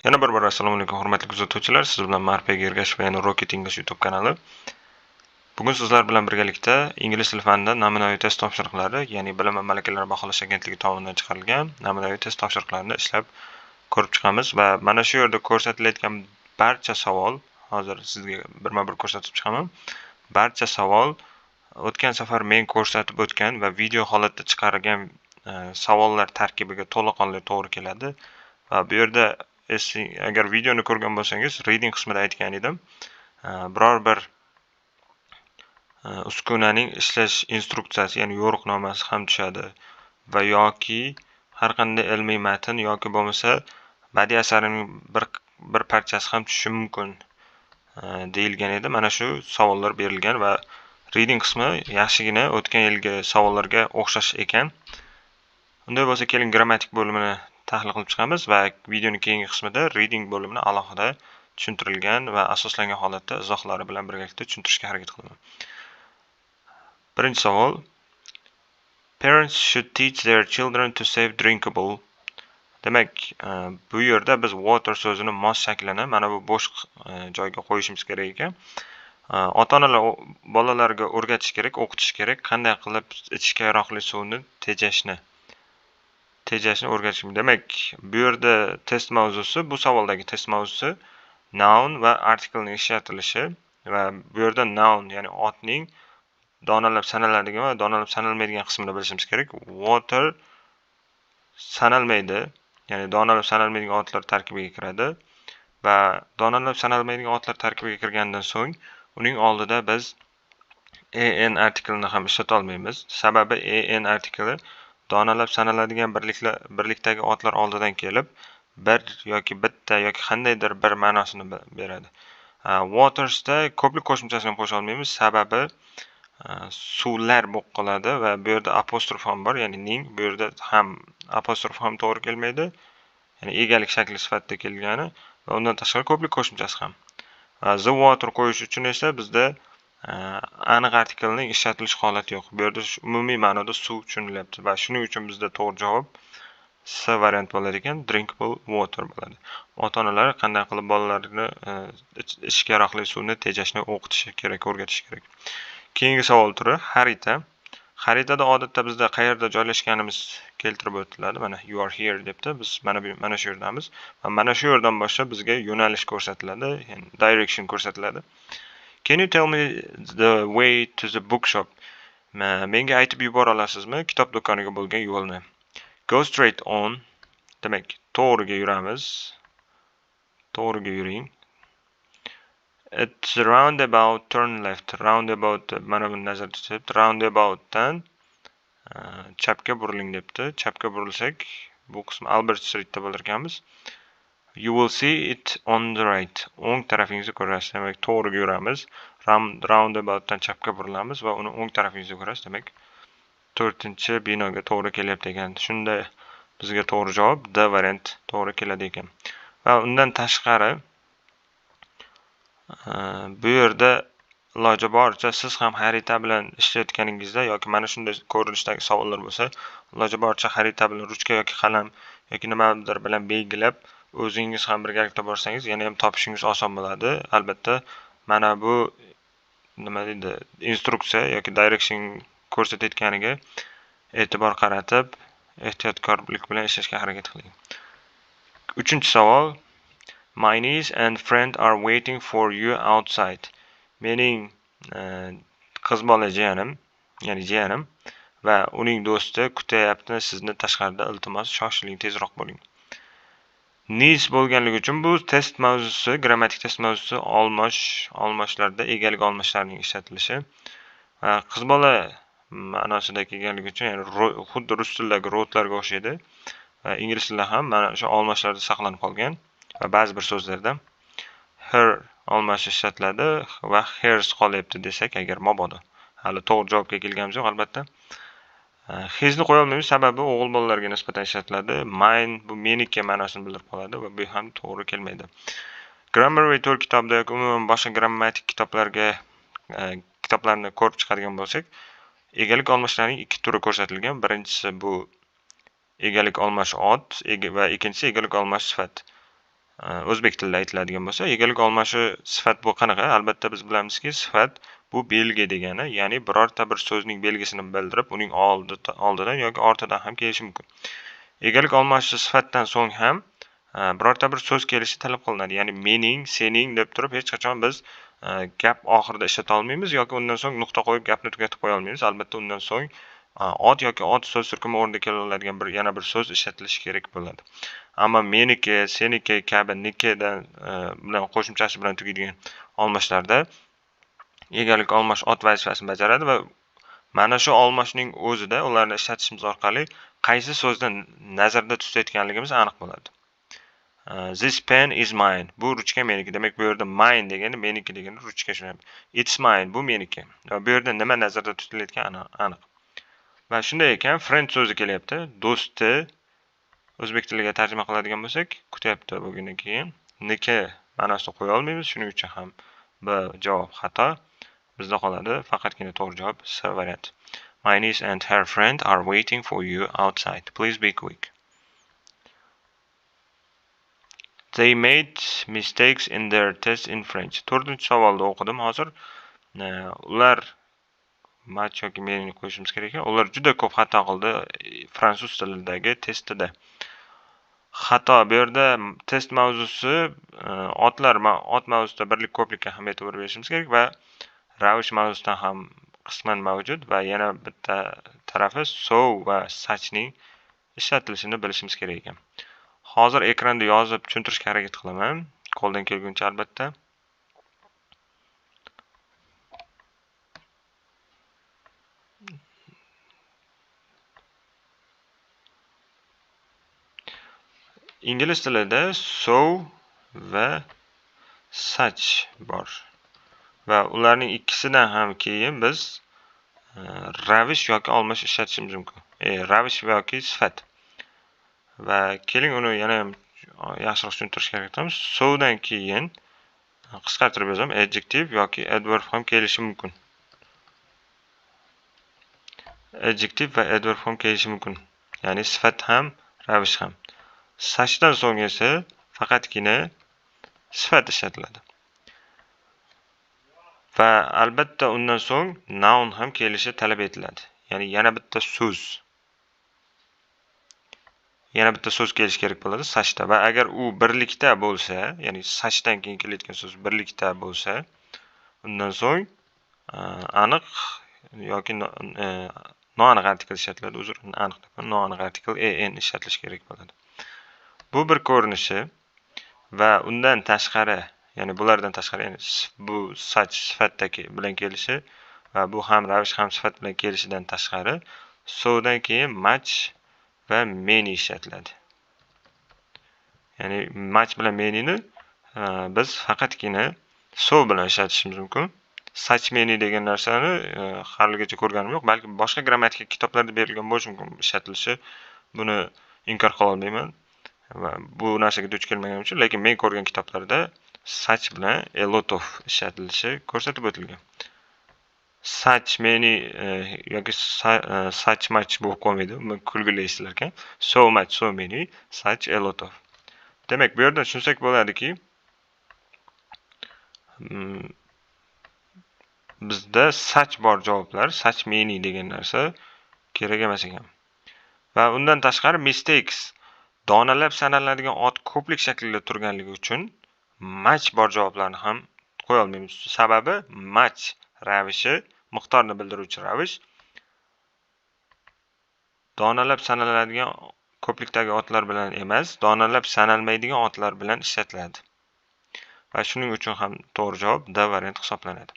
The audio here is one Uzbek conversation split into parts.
Yana bir bor assalomu alaykum hurmatli kuzatuvchilar. Siz bilan Marpeg Ergashev va yana Rocket English YouTube kanali. Bugun sizlar bilan birgalikda ingliz tili fanida namunaviy test topshiriqlari, ya'ni bilim va malakalar baholash agentligi tomonidan chiqarilgan namunaviy test topshiriqlarini ishlab ko'rib chiqamiz va mana shu yerda ko'rsatilayotgan barcha savol, hozir sizga birma-bir ko'rsatib chiqaman. Barcha savol o'tgan safar men ko'rsatib o'tgan va video holatda chiqarilgan savollar tarkibiga to'laqonli to'g'ri keladi. Va bu yerda agar videoni ko'rgan bo'lsangiz, reading qismida aytgan edim. Biror bir uskunaning ishlash instruksiyasi, ya'ni yo'riqnomasi ham tushadi va yoki har qanday ilmiy matn yoki bo'lmasa badiiy asarning bir parchasi ham tushishi mumkin deyilgan edi. Mana shu savollar berilgan va reading qismi yaxshigina o'tgan yilgi savollarga o'xshash ekan. Unday bo'lsa, keling grammatik bo'limini tahlil qilib chiqamiz va videoning keyingi qismida reading bo'limini alohida tushuntirilgan va asoslangan holatda izohlari bilan birgalikda tushuntirishga harakat qilaman. Birinchi savol. Parents should teach their children to save drinkable. Demak, bu yerda biz water so'zini mos shaklini mana bu bo'sh joyga qo'yishimiz kerak ekan. Ota-onalar bolalarga o'rgatish kerak, o'qitish kerak, qanday qilib ichishga yaroqli suvni tejashni o'rgatish. Demak, bu yerda test mavzusi, bu savoldagi test mavzusi noun va articlening ishlatilishi va bu yerda noun, ya'ni otning donalab sanaladigan va donalab sanalmaydigan qismini bilishimiz kerak. Water sanalmaydi, ya'ni donalab sanalmaydigan otlar tarkibiga kiradi va donalab sanalmaydigan otlar tarkibiga kirgandan so'ng uning oldida biz en artiklini ham ishlata olmaymiz. Sababi en artikli donalab sanaladigan birlikdagi otlar oldidan kelib bir yoki bitta yoki qandaydir bir ma'nosini beradi. Watersda ko'plik qo'shimchasini qo'sha olmaymiz, sababi suvlar bo'lib qoladi va bu yerda apostrof ham bor, ya'ni ning, bu yerda ham apostrof ham to'g'ri kelmaydi, ya'ni egalik shakli sifatida kelgani va undan tashqari ko'plik qo'shimchasi ham. The water qo'yish uchun esa bizda aniq artiklning ishlatilish holati yo'q. Bu yerda umumiy ma'noda suv tushunilyapti va shuning uchun bizda to'g'ri javob C variant bo'lar ekan, drinkable water bo'ladi. Ota-onalar qanday qilib bolalarini ichishga yaroqli suvni tejashni o'qitishi kerak, o'rgatish kerak. Keyingi savol turi xarita. Xaritada odatda bizda qayerda joylashganimiz keltirib o'tiladi. Mana you are here debdi. Biz mana shu yerdamiz va mana shu yerdan boshlab bizga yo'nalish ko'rsatiladi, ya'ni direction ko'rsatiladi. Can you tell me the way to the bookshop? Menga aytib yubora olasizmi kitob do'koniga bo'lgan yo'lni? Go straight on. Demak, to'g'riga yuramiz. To'g'riga yuring. It's roundabout, turn left. Roundabout mana buni nazarda tutyapti. Roundaboutdan chapga buriling debdi. Chapga burilsak, bu qism Albert Streetda bo'lar ekanmiz. You will see it on the right. O'ng tarafingizni ko'rasiz. Demak, to'g'riga yuramiz. Roundaboutdan chapga burilamiz va uni o'ng tarafingizni ko'rasiz. Demak, 4-binoga to'g'ri kelyapti ekan. Shunda bizga to'g'ri javob D variant to'g'ri keladi ekan. Va undan tashqari bu yerda iloji boricha siz ham xarita bilan ishlayotganingizda yoki mana shunday ko'rinishdagi savollar bo'lsa, iloji boricha xarita bilan ruchka yoki qalam yoki nimadir bilan belgilab o'zingiz ham birgalikda borsangiz yana ham topishingiz oson bo'ladi. Albatta, mana bu nima deydi, instruksiya yoki direction ko'rsatayotganiga e'tibor qaratib, ehtiyotkorlik bilan ishlashga harakat qiling. 3-savol. My niece and friend are waiting for you outside. Mening qiz bola jiyanim, ya'ni jiyanim va uning do'sti kutyapti sizni tashqarida, iltimos shoshiling, tezroq bo'ling. Niece bo'lganligi uchun bu test mavzusi, grammatik test mavzusi olmoshlarda egalik olmoshlarining ishlatilishi. Qiz bola ma'nosida kelganligi uchun, ya'ni xuddi rus tilidagi rodlarga o'xshaydi. Ingliz tilida ham mana o'sha olmoshlarda saqlanib qolgan va ba'zi bir so'zlarda her olmosh ishlatiladi va hers qolyapti desak agar mabodo. Hali to'g'ri javobga kelganimiz yo'q albatta. Hisni qo'ya olmaymiz, sababi o'g'il bolalarga nisbatan ishlatiladi. Mine bu meniki ma'nosini bildirib qoladi va bu ham to'g'ri kelmaydi. Grammar va to'l kitobda yoki umuman boshqa grammatik kitoblarni ko'rib chiqadigan bo'lsak, egalik olmoshlarining ikki turi ko'rsatilgan. Birinchisi bu egalik olmosh ot va ikkinchisi egalik olmosh sifat. o'zbek tilida aytiladigan bo'lsa, egalik almashuv sifat bu qanaqa? Albatta biz bilamizki, sifat bu belgi degani, ya'ni birorta bir so'zning belgisini bildirib, uning oldidan yoki ortidan ham kelishi mumkin. Egalik almashuv sifatdan so'ng ham birorta bir so'z kelishi talab qilinadi. Ya'ni mening, sening deb turib hech qachon biz gap oxirida ishlata olmaymiz yoki undan so'ng nuqta qo'yib gapni tugatib qo'ya olmaymiz. Albatta undan so'ng ot yoki ot so'z turkumi o'rniga kela oladigan yana bir so'z ishlatilishi kerak bo'ladi. Ammo meniki, seniki kabi nikidan bilan qo'shimchasi bilan tugaydigan almashlarda egalik almash ot vazifasini bajaradi va mana shu almashning o'zida ularni ishlatishimiz orqali qaysi so'zdan nazarda tutayotganligimiz aniq bo'ladi. This pen is mine. Bu ruchka meniki. Demak, bu yerda mine degani meniki degani ruchka shunday. It's mine. Bu meniki. Va bu yerda nima nazarda tutilayotgani aniq. Va shunday ekan, friend so'zi kelyapti. Do'sti o'zbek tiliga tarjima qiladigan bo'lsak, kutyapti bo'lgandan keyin niki ma'nosida qo'ya olmaymiz. Shuning uchun ham bu javob xato. Bizda qoladi faqatgina to'g'ri javob C variant. My niece and her friend are waiting for you outside. Please be quick. They made mistakes in their test in French. 4-savolni o'qidim hozir. Ular match yoki meni qo'yishimiz kerak ekan. Ular juda ko'p xato qildi fransuz tilidagi testida. Xato bu yerda test mavzusi ot mavzusida birlik ko'plikka ham e'tibor berishimiz kerak va ravish mavzusidan ham qisman mavjud va yana bitta tarafi so va suchning ishlatilishini bilishimiz kerak ekan. Hozir ekranda yozib tushuntirishga harakat qilaman, qo'ldan kelguncha albatta. Ingliz tilida so va such bor. Va ularning ikkisidan ham keyin biz ravish yoki almash ishlatishimiz mumkin. Ravish yoki sifat. Va keling uni yana ham yaxshiroq tushuntirishga harakat qilamiz. So dan keyin qisqartirib yozaman, adjective yoki adverb ham kelishi mumkin. Adjective va adverb ham kelishi mumkin. Ya'ni sifat ham, ravish ham. Suchdan so'ng esa faqatgina sifat ishlatiladi. Va albatta undan so'ng noun ham kelishi talab etiladi. Ya'ni yana bitta so'z kelishi kerak bo'ladi suchda va agar u birlikda bo'lsa, ya'ni suchdan keyin kelayotgan so'z birlikda bo'lsa, undan so'ng aniq yoki noaniq artikl ishlatiladi. Aniq noaniq artikl en ishlatilishi kerak bo'ladi. Bu bir ko'rinishi va undan tashqari, ya'ni bulardan tashqari, ya'ni bu such sifatdagi bilan kelishi va bu ham ravish ham sifat bilan kelishidan tashqari, so dan keyin much va many ishlatiladi. Ya'ni much bilan many'ni biz faqatgina so bilan ishlatishimiz mumkin. Such many degan narsani haligacha ko'rganim yo'q, balki boshqa grammatika kitoblarda berilgan bo'lishi mumkin ishlatilishi. Buni inkor qila olmayman va bu narsaga duch kelmaganim uchun, lekin men ko'rgan kitoblarda such bilan a lot of ishlatilishi ko'rsatib o'tilgan. Such many yoki such much bo'lib qolmaydi, kulgili eshitilar ekan. So much, so many, such a lot of. Demak, bu yerdan tushunsak bo'ladiki, bizda such bor javoblar, such many degan narsa kerak emas ekan. Va undan tashqari mistakes, donalab sanaladigan ot ko'plik shaklida turganligi uchun much bor javoblarni ham qo'ya olmaymiz. Sababi much ravishi, miqdorni bildiruvchi ravish donalab sanaladigan ko'plikdagi otlar bilan emas, donalab sanalmaydigan otlar bilan ishlatiladi. Va shuning uchun ham to'g'ri javob D variant hisoblanadi.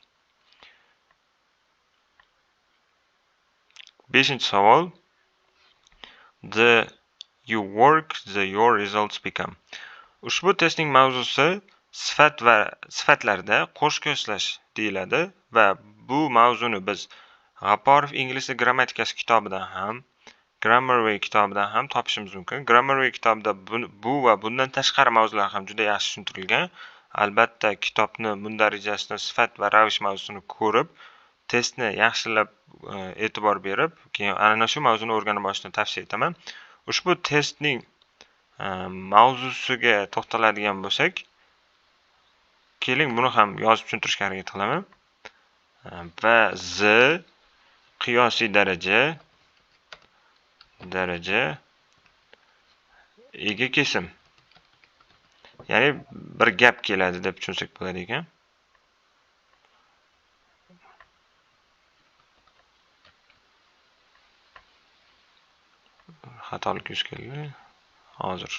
5-savol. The you work, the your results become. Ushbu testning mavzusi sifat va sifatlarda qo'shko'zlash deyiladi va bu mavzuni biz G'aporov ingliz grammatikasi kitobidan ham, Grammarway kitobidan ham topishimiz mumkin. Grammarway kitobida bu va bundan tashqari mavzular ham juda yaxshi tushuntirilgan. Albatta kitobni mundarijasida sifat va ravish mavzusini ko'rib, testni yaxshilab e'tibor berib, keyin ana shu mavzuni o'rganib olishni tavsiya etaman. Ushbu testning mavzusiga to'xtaladigan bo'lsak, keling buni ham yozib tushuntirishga harakat qilaman. Va z qiyosiy daraja ega kesim. Ya'ni bir gap keladi deb tushunsak bo'ladi ekan. Xatolik yuz keldi. Hozir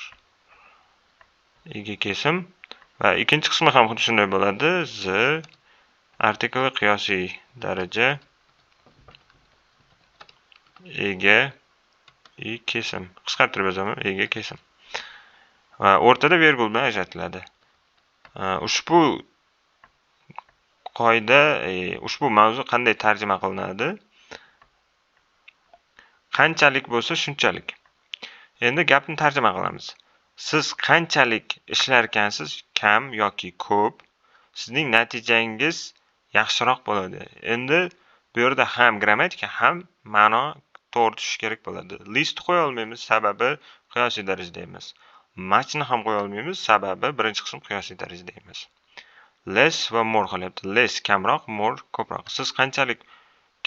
ega kesim va ikkinchi qismi ham xuddi shunday bo'ladi. Z artikli qiyosiy daraja ega kesim. Qisqartirib yozaman, ega kesim. Va o'rtada vergul bilan ajratiladi. Ushbu qoida, ushbu mavzu qanday tarjima qilinadi? Qanchalik bo'lsa shunchalik. Endi gapni tarjima qilamiz. Siz qanchalik ishlar ekansiz, kam yoki ko'p, sizning natijangiz yaxshiroq bo'ladi. Endi bu yerda ham grammatika, ham ma'no to'g'ri tushishi kerak bo'ladi. List qo'ya olmaymiz, sababi qiyosiy darajada emas. Matchni ham qo'ya olmaymiz, sababi birinchi qism qiyosiy darajada emas. Less va more qilyapti. Less kamroq, more ko'proq. Siz qanchalik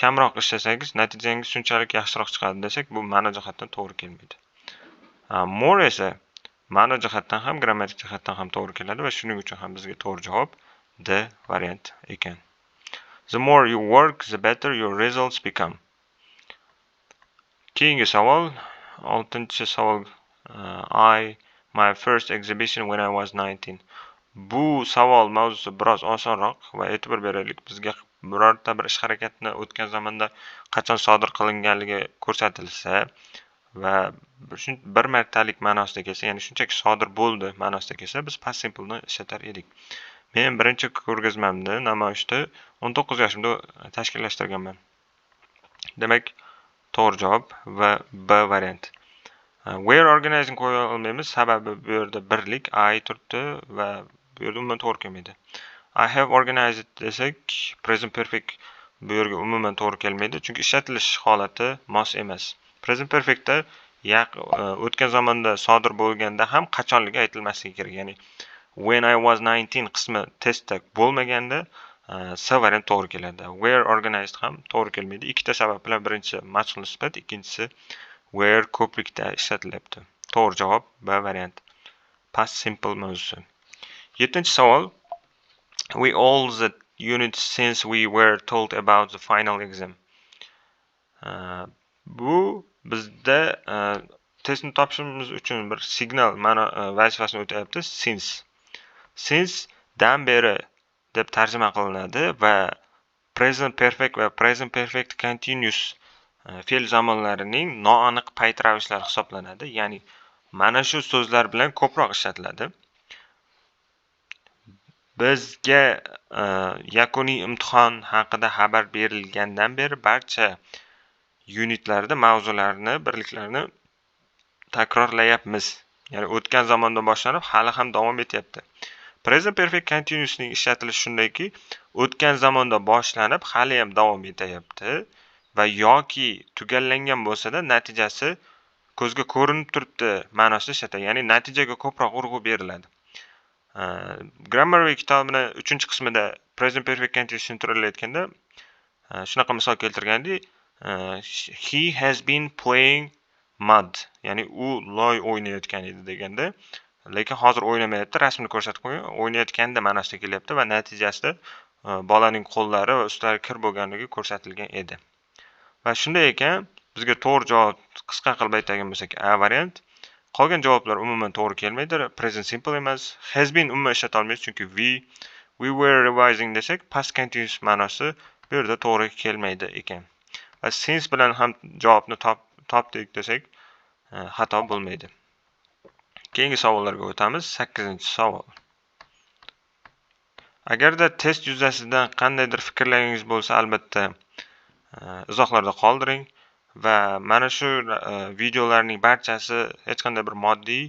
kamroq ishlasangiz, natijangiz shunchalik yaxshiroq chiqadi desak, bu ma'no jihatdan to'g'ri kelmaydi. More esa ma'no jihatdan ham, grammatik jihatdan ham to'g'ri keladi va shuning uchun ham bizga to'g'ri javob D variant ekan. The more you work, the better your results become. Keyingi savol, 6-chi savol. My first exhibition when I was 19. Bu savol mavzusi biroz osonroq va e'tibor beraylik. Bizga birorta bir ish harakatni o'tgan zamonda qachon sodir qilinganligi ko'rsatilsa va bir martalik ma'nosida kelsa, ya'ni shunchaki sodir bo'ldi ma'nosida kelsa, biz past simple'ni ishlatar edik. Men birinchi ko'rgazmamni namoyishda 19 yoshimda tashkillashtirganman. Demak, to'g'ri javob va B variant. Where organizing qo'ya olmaymiz, sababi bu yerda birlik I turibdi va bu yerda umuman to'g'ri kelmaydi. I have organized desak, present perfect bu yerga umuman to'g'ri kelmaydi, chunki ishlatilish holati mos emas. Present perfectda o'tgan zamonda sodir bo'lganda ham qachonligi aytilmasligi kerak. Ya'ni when I was 19 qismi testda bo'lmaganda C variant to'g'ri keladi. Where organized ham to'g'ri kelmaydi. Ikkita sabab bilan, birinchisi majhul nisbat, ikkinchisi where ko'plikda ishlatilyapti. To'g'ri javob B variant. Past simple mavzusi. 7-chi savol. We all the units since we were told about the final exam. Bu bizda testni topshirishimiz uchun bir signal vazifasini o'tayapti. Since dan beri deb tarjima qilinadi va present perfect va present perfect continuous fe'l zamonlarining noaniq payt ravishlari hisoblanadi. Ya'ni mana shu so'zlar bilan ko'proq ishlatiladi. Bizga yakuniy imtihon haqida xabar berilgandan beri barcha unitlarda mavzularni, birliklarni takrorlayapmiz. Ya'ni o'tgan zamonda boshlanib, hali ham davom etyapti. Present perfect continuousning ishlatilishi shundayki, o'tgan zamonda boshlanib, hali ham davom etyapti va yoki tugallangan bo'lsa-da, natijasi ko'zga ko'rinib turibdi ma'nosida ishlatadi. Ya'ni natijaga ko'proq urg'u beriladi. Grammar kitobining 3-qismida present perfect continuous tushuntiriladigan shunaqa misol keltirgandik. He has been playing mud. Ya'ni u loy o'ynayotgan edi deganda, lekin hozir o'ynamayapti, rasmni ko'rsatib qo'ygan, o'ynayotganda ma'nosida kelyapti va natijasida bolaning qo'llari va ustlari kir bo'lganligi ko'rsatilgan edi. Va shunday ekan, bizga to'g'ri javob qisqa qilib aytadigan bo'lsak A variant. Qolgan javoblar umuman to'g'ri kelmaydi. Present simple emas. Has been umuman ishlata olmaymiz, chunki we were revising desak, past continuous ma'nosi bu yerda to'g'ri kelmaydi ekan. Va since bilan ham javobni topdik desak, xato bo'lmaydi. Keyingi savollarga o'tamiz. 8-savol. Agarda test yuzasidan qandaydir fikrlaringiz bo'lsa, albatta izohlarda qoldiring va mana shu videolarning barchasi hech qanday bir moddiy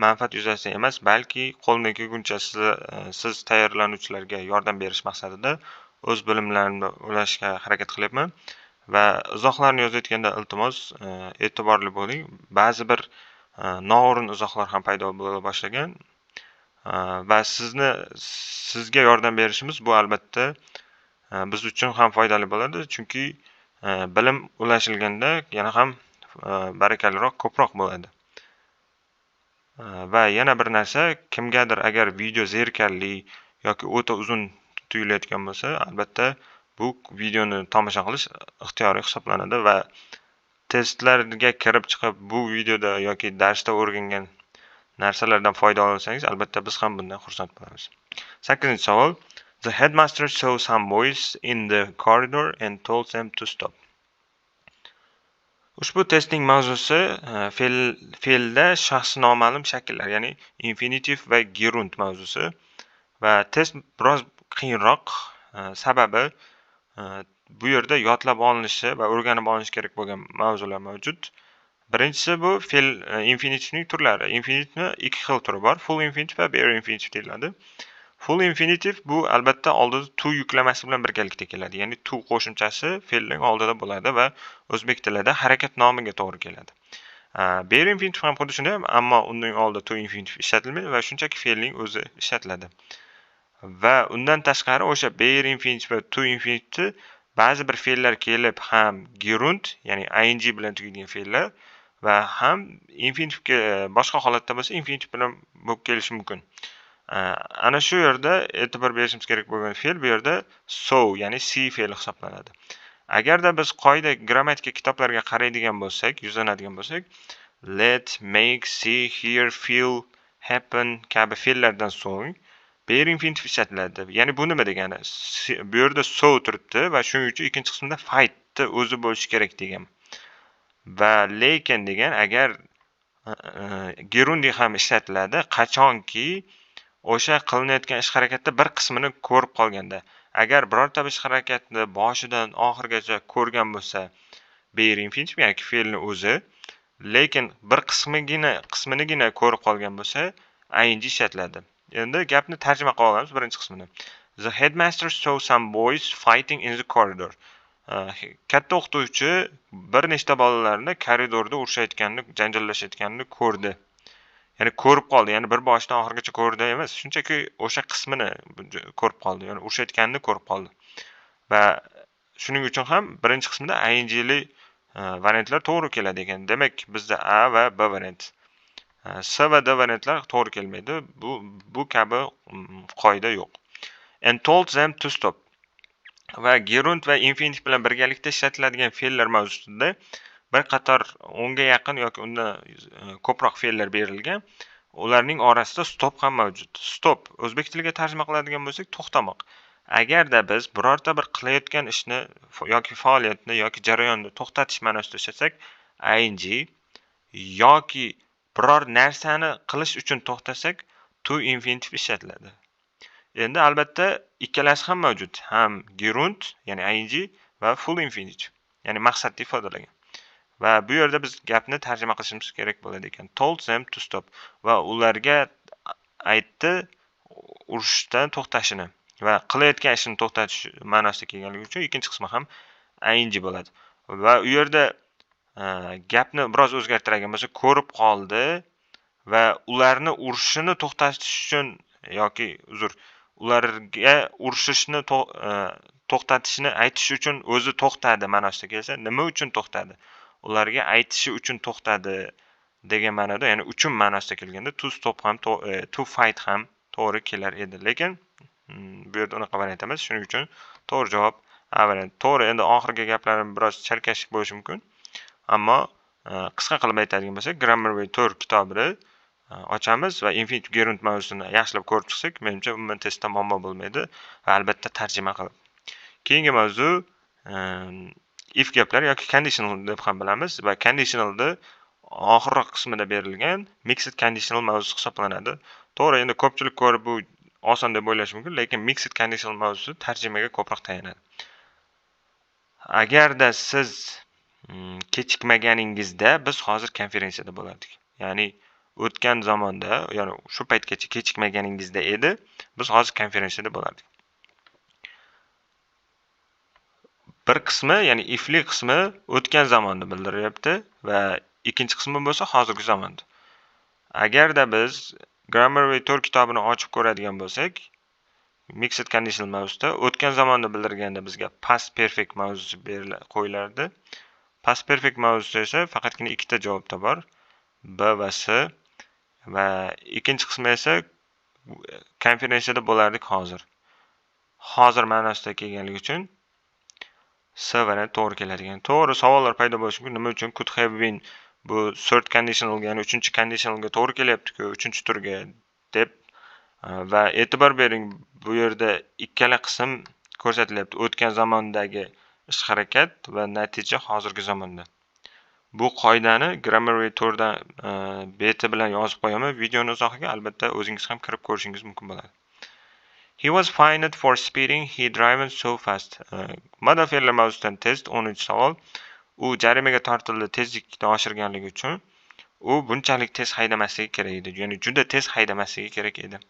manfaat yuzasidan emas, balki qo'limdan kelguncha siz tayyorlanuvchilarga yordam berish maqsadida o'z bilimlarimni ulashga harakat qilyapman va izohlarni yozayotganda iltimos e'tiborli bo'ling. Ba'zi bir noo'rin izohlar ham paydo bo'la boshlagan va sizga yordam berishimiz bu albatta biz uchun ham foydali bo'ladi, chunki bilim ulashilganda yana ham barakaliroq, ko'proq bo'ladi. Va yana bir narsa, kimgadir agar video zerikarli yoki o'ta uzun tuyulayotgan bo'lsa, albatta bu videoni tomosha qilish ixtiyoriy hisoblanadi va testlarga kirib chiqib bu videoda yoki darsda o'rgangan narsalardan foyda olsangiz, albatta biz ham bundan xursand bo'lamiz. 8-savol. The headmaster saw some boys in the corridor and told them to stop. Ushbu testning mavzusi fe'lda shaxsi noma'lum shakllar, ya'ni infinitiv va gerund mavzusi va test biroz qiyinroq, sababi bu yerda yodlab olinishi va o'rganib olinish kerak bo'lgan mavzular mavjud. Birinchisi bu fe'l infinitivning turlari. Infinitivni ikki xil turi bor: full infinitiv va bare infinitiv deyiladi. Full infinitiv bu albatta oldida to yuklamasi bilan birgalikda keladi. Ya'ni to qo'shimchasi fe'lning oldida bo'ladi va o'zbek tilida harakat nomiga to'g'ri keladi. Bare infinitiv ham xuddi shunday, ammo undan oldida to infinitiv ishlatilmaydi va shunchaki fe'lning o'zi ishlatiladi. Va undan tashqari o'sha bare infinitiv va to infinitiv ba'zi bir fe'llar kelib ham gerund, ya'ni ing bilan tugaydigan fe'llar va ham infinitivga boshqa holatda bo'lsa infinitiv bilan bo'lib kelishi mumkin. Ana shu yerda e'tibor berishimiz kerak bo'lgan fe'l bu yerda so, ya'ni see fe'li hisoblanadi. Agarda biz qoida grammatika kitoblarga qaraydigan bo'lsak, yuzlanadigan bo'lsak, let, make, see, hear, feel, happen kabi fe'llardan so'ng bare infinitiv ishlatiladi. Ya'ni bu nima degani? Bu yerda so turibdi va shuning uchun ikkinchi qismida fightni o'zi bo'lishi kerak degan. Va lekin degan agar gerundi ham ishlatiladi, qachonki o'sha qilinayotgan ish harakatda bir qismini ko'rib qolganda. Agar birorta ish harakatni boshidan oxirigacha ko'rgan bo'lsa, bare infinitiv, ya'ni fe'lni o'zi, lekin bir qisminigina ko'rib qolgan bo'lsa, ing ishlatiladi. Endi gapni tarjima qilib olamiz birinchi qismini. The headmaster saw some boys fighting in the corridor. Katta o'qituvchi bir nechta bolalarni koridorda urushayotganini, janjallashayotganini ko'rdi. Ya'ni ko'rib qoldi, ya'ni bir boshidan oxirigacha ko'rdi emas, shunchaki o'sha qismini ko'rib qoldi, ya'ni urushayotganini ko'rib qoldi. Va shuning uchun ham birinchi qismida ingli variantlar to'g'ri keladi ekan. Demak, bizda A va B variant. S va D variantlar to'g'ri kelmaydi. Bu kabi qoida yo'q. And told them to stop. Va gerund va infinitiv bilan birgalikda ishlatiladigan fe'llar mavzusida bir qator 10 ga yaqin yoki undan ko'proq fe'llar berilgan. Ularning orasida stop ham mavjud. Stop o'zbek tiliga tarjima qiladigan bo'lsak, to'xtamoq. Agarda biz birorta bir qilayotgan ishni yoki faoliyatni yoki jarayonni to'xtatish ma'nosida ishlasak, ing yoki biror narsani qilish uchun to'xtasak, to infinitiv ishlatiladi. Endi albatta ikkalasi ham mavjud. Ham gerund, ya'ni ing va full infinitiv, ya'ni maqsadni ifodalagan. Va bu yerda biz gapni tarjima qilishimiz kerak bo'ladi ekan. Told them to stop va ularga aytdi urushdan to'xtashini va qilayotgan ishini to'xtatish ma'nosida kelganligi uchun ikkinchi qismi ham ing bo'ladi. Va u yerda gapni biroz o'zgartirgan bo'lsa, ko'rib qoldi va ularni urushini to'xtatish uchun yoki ularga urushishni to'xtatishni aytish uchun o'zi to'xtadi ma'nosida kelsa, nima uchun to'xtadi? Ularga aytishi uchun to'xtadi degan ma'noda, ya'ni uchun ma'nosida kelganda to stop ham to fight ham to'g'ri kelar edi. Lekin bu yerda unaqa variant emas. Shuning uchun to'g'ri javob A variant. To'g'ri, endi oxirgi gaplarim biroz chalkash bo'lishi mumkin. Ammo qisqa qilib aytadigan bo'lsak, Grammar Tour kitobini ochamiz va infinitiv gerund mavzusini yaxshilab ko'rib chiqsak, menimcha umuman testda muammo bo'lmaydi va albatta tarjima qilib. Keyingi mavzu if gaplar yoki conditional deb ham bilamiz va conditionalda oxirroq qismida berilgan mixed conditional mavzusi hisoblanadi. To'g'ri, endi ko'pchilik ko'rib bu oson deb o'ylash mumkin, lekin mixed conditional mavzusi tarjimaga ko'proq tayanadi. Agarda siz kechikmaganingizda biz hozir konferensiyada bo'lardik. Ya'ni o'tgan zamonda, ya'ni shu paytgacha kechikmaganingizda edi, biz hozir konferensiyada bo'lardik. Bir qismi, ya'ni ifli qismi o'tgan zamonni bildiryapti va ikkinchi qismi bo'lsa hozirgi zamonni. Agarda biz Grammar ve Tour kitobini ochib ko'radigan bo'lsak, Mixed Conditional mavzusida o'tgan zamonni bildirganda bizga Past Perfect mavzusi qo'yilardi. Past Perfect mavzusida esa faqatgina ikkita javobda bor. B va C va ikkinchi qismi esa konferensiyada bo'lardik hozir. Hozir ma'nosida kelganligi uchun C variant to'g'ri keladigan. To'g'ri savollar paydo bo'lishi mumkin. Nima uchun could have been bu third conditional, ya'ni 3-conditionalga to'g'ri kelyapti-ku, 3-turga deb va e'tibor bering, bu yerda ikkala qism ko'rsatilyapti. O'tgan zamondagi ish harakat va natija hozirgi zamonda. Bu qoidani Grammarly Tour'dan beti bilan yozib qo'yaman. Videoni izohiga albatta o'zingiz ham kirib ko'rishingiz mumkin bo'ladi. He was fined for speeding. He driven so fast. Modal fe'llar mavzusidan test 13-savol. U jarimaga tortildi tezlikni oshirganligi uchun. U bunchalik tez haydamasligi kerak edi. Ya'ni juda tez haydamasligi kerak edi.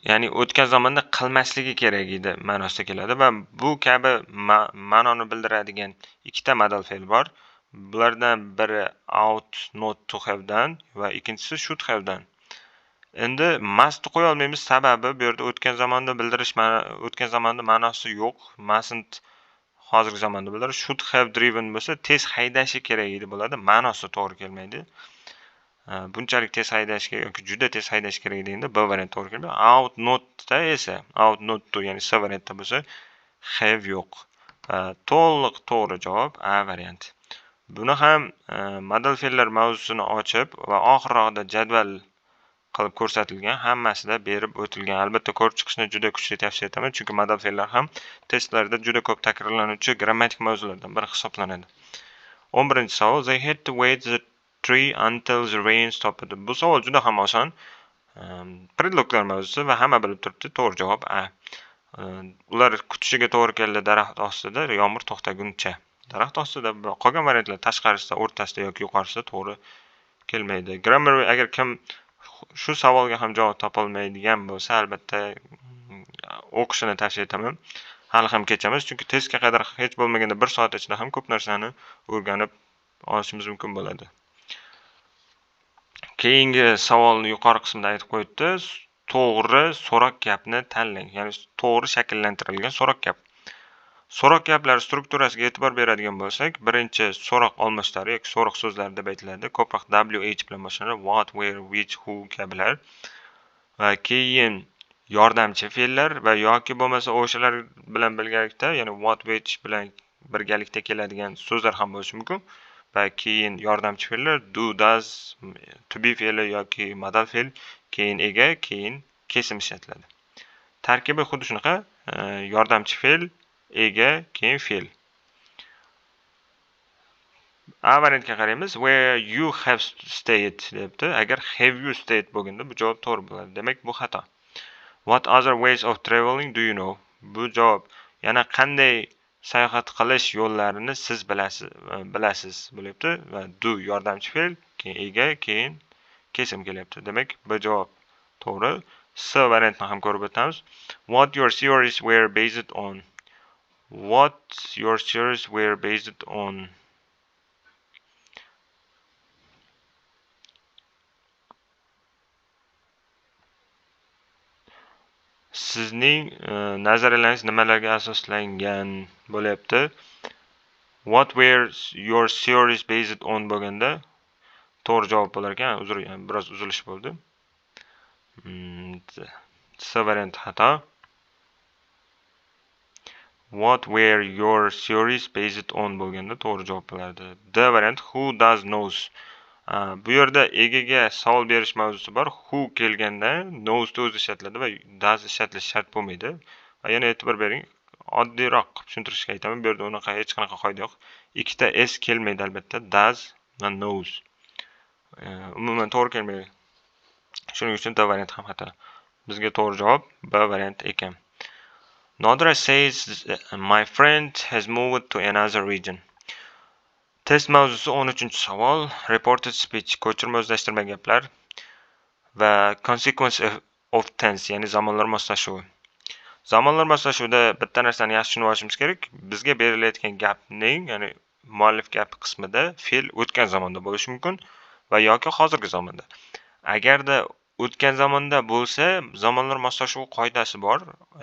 Ya'ni o'tgan zamonda qilmasligi kerak edi ma'nosida keladi va bu kabi ma'noni bildiradigan ikkita modal fe'l bor. Bulardan biri ought not to have dan va ikkinchisi should have dan. Endi must qo'ya olmaymiz, sababi bu yerda o'tgan zamonda bildirish o'tgan zamonda ma'nosi yo'q. Mustn't hozirgi zamonda bildirish. Should have driven bo'lsa tez haydashi kerak edi bo'ladi. Ma'nosi to'g'ri kelmaydi. Bunchalik tez haydashga yoki juda tez haydash kerak deganda B variant to'gri keladi. Out notda esa out not to, ya'ni C variantda bo'lsa have yo'q. To'liq to'g'ri javob A variant. Buni ham modal fe'llar mavzusini ochib va oxirroqda jadval qilib ko'rsatilgan, hammasida berib o'tilgan. Albatta ko'rib chiqishni juda kuchli tavsiya etaman, chunki modal fe'llar ham testlarda juda ko'p takrorlanuvchi grammatik mavzulardan biri hisoblanadi. 11-savol. They had to wait the tree until the rain stopped. Bu savol juda ham oson. Predloglar mavzusi va hamma bilib turibdi. To'g'ri javob A. Ular kutishiga to'g'ri keldi daraxt ostida yomg'ir to'xtaguncha. Daraxt ostida qolgan variantlar tashqarisida, o'rtasida yoki yuqorisida to'g'ri kelmaydi. Grammar agar kim shu savolga ham javob topolmaydigan bo'lsa, albatta o'qishini tavsiya etaman. Hali ham kechamiz, chunki testga qadar hech bo'lmaganda 1 soat ichida ham ko'p narsani o'rganib olishimiz mumkin bo'ladi. Keyingi savolni yuqori qismda aytib qo'yibdi. To'g'ri so'roq gapni tanlang, ya'ni to'g'ri shakllantirilgan so'roq gap. So'roq gaplar strukturasiga e'tibor beradigan bo'lsak, birinchi so'roq olmoshlari yoki so'roq so'zlari deb aytiladi. Ko'proq WH bilan boshlanadi. What, where, which, who kabilar. Va keyin yordamchi fe'llar va yoki bo'lmasa o'shalar bilan birgalikda, ya'ni what, which bilan birgalikda keladigan so'zlar ham bo'lishi mumkin. Va keyin yordamchi fe'llar do, does, to be fe'li yoki modal fe'l, keyin ega, keyin kesim ishlatiladi. Tarkibi xuddi shunaqa, yordamchi fe'l, ega, keyin fe'l. A variantga qaraymiz. Where you have stayed debdi. Agar have you stayed bo'lganda bu javob to'g'ri bo'ladi. Demak, bu xato. What other ways of traveling do you know? Bu javob. Yana qanday sayohat qilish yo'llarini siz bilasiz bo'lyapti va do yordamchi fe'l, keyin ega, keyin kesim kelyapti. Demak, bu javob to'g'ri. C variantni ham ko'rib o'tamiz. What your theories were based on? What your theories were based on? Sizning nazariyalaringiz nimalarga asoslangan bo'lyapti? What were your theories based on bo'lganda to'g'ri javob bo'lar ekan. Uzr, biroz uzilish bo'ldi. C variant xato. What were your theories based on bo'lganda to'g'ri javob bo'lardi. D variant who does knows. Bu yerda egaga savol berish mavzusi bor. Who kelganda knows o'zi ishlatiladi va does ishlatilishi shart bo'lmaydi. Va yana e'tibor bering, oddiyroq tushuntirishga aytaman. Bu yerda unaqa hech qanaqa qoida yo'q. Ikkita s kelmaydi albatta. Does va knows. Umuman to'g'ri kelmaydi. Shuning uchun D variant ham xato. Bizga to'g'ri javob B variant ekan. Nodira says my friend has moved to another region. Test mavzusi 13-savol. Reported speech, ko'chirma o'zlashtirma gaplar va consequence of tense, ya'ni zamonlar moslashuvi. Zamonlar moslashuvida bitta narsani yaxshi tushunib olishimiz kerak. Bizga berilayotgan gapning, ya'ni muallif gapi qismida fe'l o'tgan zamonda bo'lishi mumkin va yoki hozirgi zamonda. Agarda o'tgan zamonda bo'lsa, zamonlar moslashuvi qoidasi bor.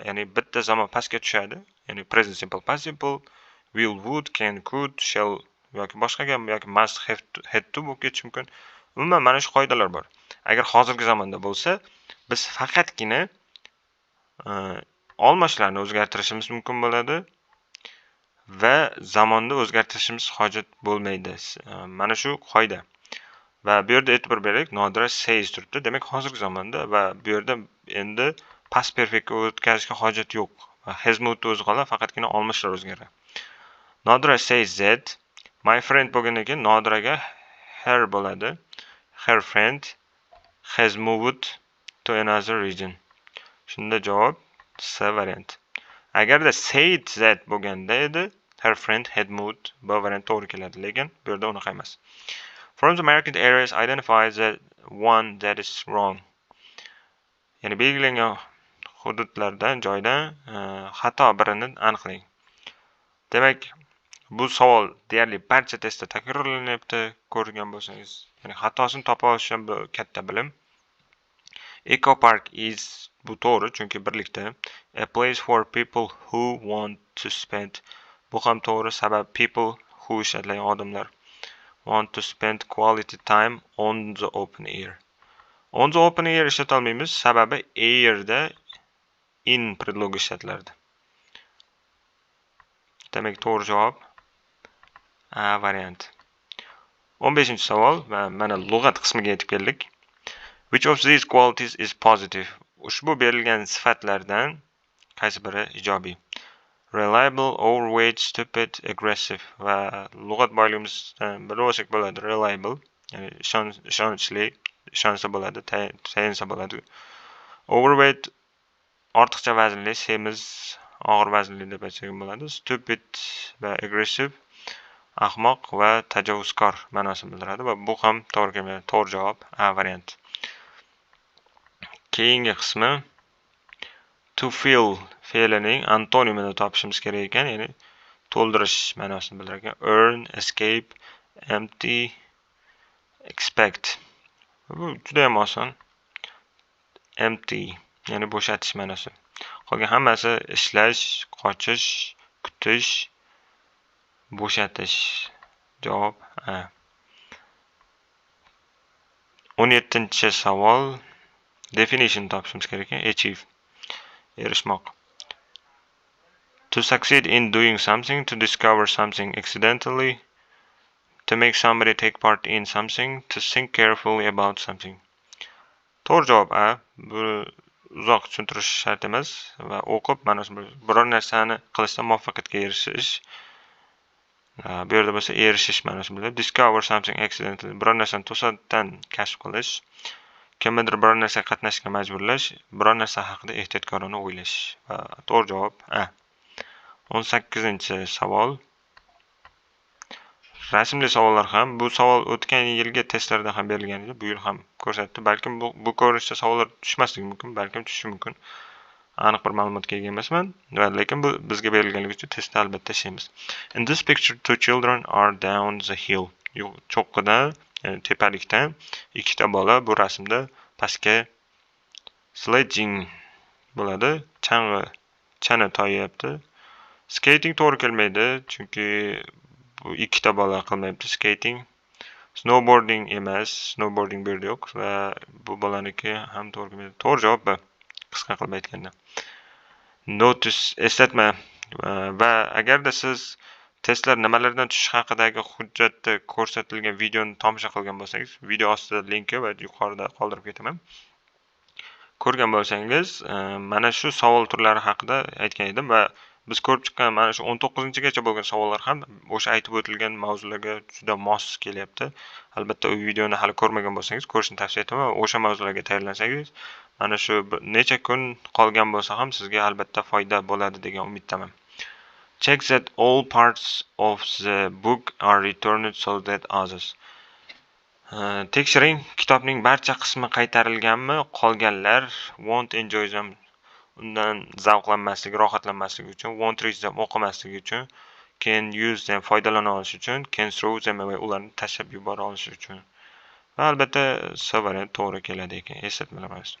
Ya'ni bitta zamon pastga tushadi. Ya'ni present simple, past simple, will, would, can, could, shall yoki boshqa yoki must, have to, had to bo'lib ketishi mumkin. Umuman mana shu qoidalar bor. Agar hozirgi zamonda bo'lsa, biz faqatgina olmashlarni o'zgartirishimiz mumkin bo'ladi va zamonni o'zgartirishimiz hojat bo'lmaydi. Mana shu qoida. Va bu yerda e'tibor beraylik, Nodira says turibdi. Demak, hozirgi zamonda va bu yerda endi past perfektga o'tkazishga hojat yo'q. Va has mood o'zi qoladi, faqatgina olmishlar o'zgaradi. Nodira says that my friend bo'lgandan keyin Nodiraga her bo'ladi. Her friend has moved to another region. Shunda javob C variant. Agarda said that bo'lganda edi, her friend had moved, bu variant to'g'ri keladi, lekin bu yerda unaqa emas. From the market areas identify the one that is wrong. Ya'ni belgilangan hududlardan, joydan xato birini aniqlang. Demak, bu savol deyarli barcha testda takrorlanyapti, ko'rgan bo'lsangiz. Ya'ni xatosini topa olish ham katta bilim. Eco park is bu to'g'ri, chunki birlikda. A place for people who want to spend. Bu ham to'g'ri, sabab people who ishlatilgan odamlar want to spend quality time on the open air. On the open air ishlatolmaymiz, sababi airda in predlogi ishlatilardi. Demak, to'g'ri javob A variant. 15-savol va mana lug'at qismiga yetib keldik. Which of these qualities is positive? Ushbu berilgan sifatlardan qaysi biri ijobiy? Reliable, overweight, stupid, aggressive va lug'at boyligimizdan bilib olsak bo'ladi. Reliable, ya'ni ishonchli, ishonsa bo'ladi, tayansa bo'ladi. Overweight, ortiqcha vaznli, semiz, og'ir vaznli deb aytsak bo'ladi. Stupid va aggressive, ahmoq va tajovuzkor ma'nosini bildiradi va bu ham to'g'ri kelmaydi. To'g'ri javob A variant. Keyingi qismi to fill fe'lining antonimini topishimiz kerak ekan, ya'ni to'ldirish ma'nosini bildirar ekan. Earn, escape, empty, expect. Bu juda ham oson. Empty, ya'ni bo'shatish ma'nosi. Qolgan hammasi ishlash, qochish, kutish, bo'shatish. Javob A. 17-savol. Definition topishimiz kerak ekan. Achieve, erishmoq. To succeed in doing something, to discover something accidentally, to make somebody take part in something, to think carefully about something. To'g'ri javob A. Bu uzoq tushuntirish shart emas va o'qib ma'nosini biror narsani qilishda muvaffaqiyatga erishish. Bu yerda bo'lsa erishish ma'nosini biladi. Discover something accidentally, biror narsani to'satdan kashf qilish. Kimnidir biror narsaga qatnashishga majburlash, biror narsa haqida ehtiyotkorona o'ylash. Va to'g'ri javob A. 18-savol. Rasmli savollar ham, bu savol o'tgan yilgi testlarda ham berilgan edi, bu yil ham ko'rsatdi. Balkim bu ko'rinishda savollar tushmasligi mumkin, balkim tushishi mumkin. Aniq bir ma'lumotga ega emasman, va lekin bu bizga berilganligi uchun testda albatta ishlaymiz. In this picture, two children are down the hill. Cho'qqida, ya'ni tepalikda ikkita bola bu rasmda pastga sledging bo'ladi, chana toyayapti. Skating to'g'ri kelmaydi, chunki bu ikkita bola qilmayapti skating. Snowboarding emas, snowboarding bu yerda yo'q va bu bolaniki ham to'g'ri kelmaydi. To'g'ri javob B. Qisqa qilib aytganda. Notice, eslatma. Va agarda siz testlar nimalardan tushish haqidagi hujjatda ko'rsatilgan videoni tomosha qilgan bo'lsangiz, video ostida linki va yuqorida qoldirib ketaman. Ko'rgan bo'lsangiz, mana shu savol turlari haqida aytgan edim va biz ko'rib chiqqan mana shu 19-gacha bo'lgan savollar ham o'sha aytib o'tilgan mavzularga juda mos kelyapti. Albatta, u videoni hali ko'rmagan bo'lsangiz, ko'rishni tavsiya etaman. O'sha mavzularga tayyorlansangiz, mana shu necha kun qolgan bo'lsa ham sizga albatta foyda bo'ladi degan umiddaman. Check that all parts of the book are returned so that others. Tekshiring, kitobning barcha qismi qaytarilganmi, qolganlar won't enjoy them, undan zavqlanmasligi, rohatlanmasligi uchun, won't read them, o'qimasligi uchun, can use them, foydalana olish uchun, can throw them away, ularni tashlab yubora olish uchun. va albatta C variant to'g'ri keladi ekan, eslatmalar mavzusi.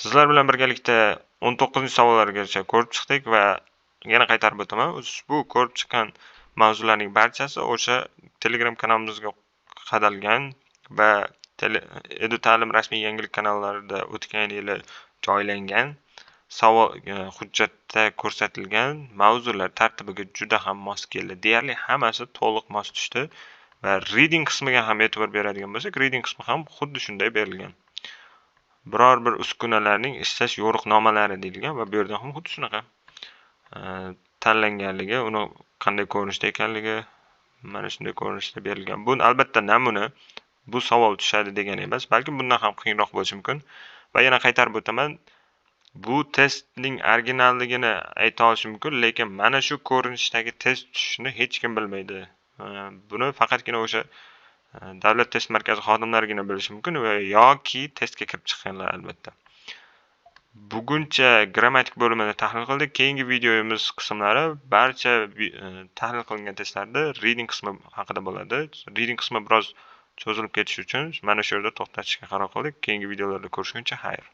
Sizlar bilan birgalikda 19-savollargacha ko'rib chiqdik va yana qaytarib o'taman, ushbu ko'rib chiqqan mavzularning barchasi o'sha Telegram kanalimizga qadalgan va Edu ta'lim rasmiy yangilik kanallarida o'tgan yili joylangan savol hujjatda ko'rsatilgan mavzular tartibiga juda ham mos keldi. Deyarli hammasi to'liq mos tushdi va reading qismiga ham e'tibor beradigan bo'lsak, reading qismi ham xuddi shunday berilgan. Biror bir uskunalarning ishlash yo'riqnomalari deyilgan va bu yerda ham xuddi shunaqa tanlanganligi, uni qanday ko'rinishda ekanligi mana shunday ko'rinishda berilgan. Bu albatta namuna, bu savol tushadi degani emas, balki bundan ham qiyinroq bo'lishi mumkin. Va yana qaytarib o'taman, bu testning originalligini ayta olishim mumkin, lekin mana shu ko'rinishdagi test tushishini hech kim bilmaydi. Buni faqatgina o'sha Davlat test markazi xodimlarigina bilishi mumkin va yoki testga kirib chiqqanlar albatta. Buguncha grammatik bo'limini tahlil qildik. Keyingi videomiz qismlari barcha tahlil qilingan testlarda reading qismi haqida bo'ladi. Reading qismi biroz cho'zilib ketishi uchun mana shu yerda to'xtatishga qaror qildik. Keyingi videolarda ko'rishguncha xayr.